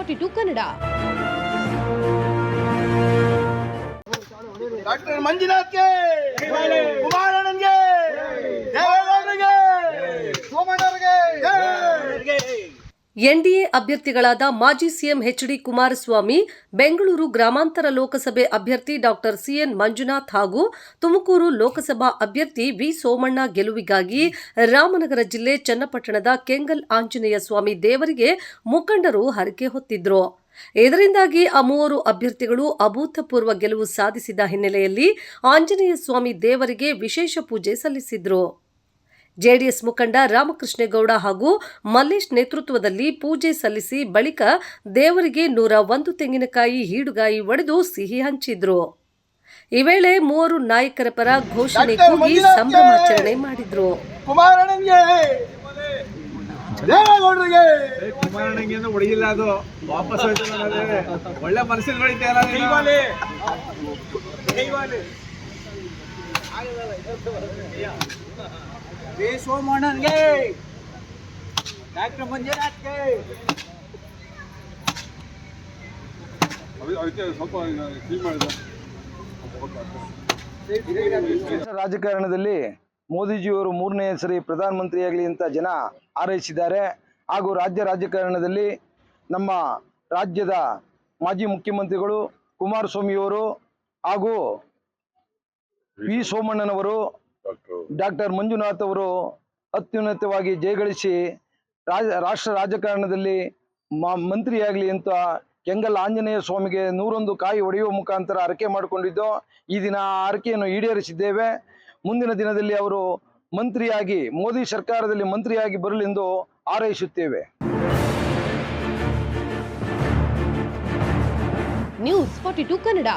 42 Kannada. Doctor ಮಂಜುನಾಥ್ಗೆ, ಕುಮಾರಣ್ಣನ್ಗೆ, ದೇವೇಗೌಡರಿಗೆ, ಸೋಮಣ್ಣರಿಗೆ. NDA ಅಭ್ಯರ್ಥಿಗಳಾದ ಮಾಜಿ CM HD Kumaraswamy, Bengaluru ಗ್ರಾಮಾಂತರ ಲೋಕಸಭೆ ಅಭ್ಯರ್ಥಿ ಡಾಕ್ಟರ್ ಸಿಎನ್ ಮಂಜುನಾಥ್ ಹಾಗೂ ತುಮಕೂರು ಲೋಕಸಭಾ ಅಭ್ಯರ್ಥಿ ವಿ ಸೋಮಣ್ಣ ಗೆಲುವಿಗಾಗಿ ರಾಮನಗರ ಜಿಲ್ಲೆ ಚನ್ನಪಟ್ಟಣದ ಕೆಂಗಲ್ ಆಂಜನೇಯ ಸ್ವಾಮಿ ದೇವರಿಗೆ ಮುಖಂಡರು ಹರಕೆ ಹೊತ್ತಿದ್ರು. ಇದರಿಂದಾಗಿ ಆ ಮೂವರು ಅಭ್ಯರ್ಥಿಗಳು ಅಭೂತಪೂರ್ವ ಗೆಲುವು ಸಾಧಿಸಿದ ಹಿನ್ನೆಲೆಯಲ್ಲಿ ಆಂಜನೇಯ ಸ್ವಾಮಿ ದೇವರಿಗೆ ವಿಶೇಷ ಪೂಜೆ ಸಲ್ಲಿಸಿದ್ರು. ಜೆಡಿಎಸ್ ಮುಖಂಡ ರಾಮಕೃಷ್ಣೇಗೌಡ ಹಾಗೂ ಮಲ್ಲೇಶ್ ನೇತೃತ್ವದಲ್ಲಿ ಪೂಜೆ ಸಲ್ಲಿಸಿ ಬಳಿಕ ದೇವರಿಗೆ 101 ತೆಂಗಿನಕಾಯಿ ಹೀಡುಗಾಯಿ ಒಡೆದು ಸಿಹಿ ಹಂಚಿದ್ರು. ಈ ವೇಳೆ ಮೂವರು ನಾಯಕರ ಪರ ಘೋಷಣೆ ಕೂಗಿ ಸಂಭ್ರಮಾಚರಣೆ ಮಾಡಿದ್ರು. ಕುಮಾರಣ್ಣನ್ಗೆ, ದೇವೇಗೌಡರಿಗೆ. ಕುಮಾರಣ್ಣಂಗೆ ಹೊಡೆಯಿಲ್ಲ, ಅದು ವಾಪಸ್ ಒಳ್ಳೆ ಮನಸ್ಸಿನ ಹೊಡಿತಾ ವಿ ಸೋಮಣ್ಣನ್ಗೆ, ಡಾಕ್ಟರ್ ಮಂಜುನಾಥ್ಗೆ. ರಾಜಕಾರಣದಲ್ಲಿ ಮೋದಿಜಿಯವರು 3ನೇ ಸರಿ ಪ್ರಧಾನಮಂತ್ರಿಯಾಗಲಿ ಅಂತ ಜನ ಹಾರೈಸಿದ್ದಾರೆ. ಹಾಗೂ ರಾಜ್ಯ ರಾಜಕಾರಣದಲ್ಲಿ ನಮ್ಮ ರಾಜ್ಯದ ಮಾಜಿ ಮುಖ್ಯಮಂತ್ರಿಗಳು ಕುಮಾರಸ್ವಾಮಿಯವರು ಹಾಗೂ ವಿ ಸೋಮಣ್ಣನವರು, ಡಾಕ್ಟರ್ ಮಂಜುನಾಥ್ ಅವರು ಅತ್ಯುನ್ನತವಾಗಿ ಜಯಗಳಿಸಿ ರಾಷ್ಟ್ರ ರಾಜಕಾರಣದಲ್ಲಿ ಮಂತ್ರಿಯಾಗಲಿ ಅಂತ ಕೆಂಗಲ್ ಆಂಜನೇಯ ಸ್ವಾಮಿಗೆ 101 ಕಾಯಿ ಹೊಡೆಯುವ ಮುಖಾಂತರ ಹರಕೆ ಮಾಡಿಕೊಂಡಿದ್ದು, ಈ ದಿನ ಆ ಹರಕೆಯನ್ನು ಈಡೇರಿಸಿದ್ದೇವೆ. ಮುಂದಿನ ದಿನದಲ್ಲಿ ಅವರು ಮಂತ್ರಿಯಾಗಿ, ಮೋದಿ ಸರ್ಕಾರದಲ್ಲಿ ಮಂತ್ರಿಯಾಗಿ ಬರಲೆಂದು ಹಾರೈಸುತ್ತೇವೆ. ನ್ಯೂಸ್ 42 ಕನ್ನಡ.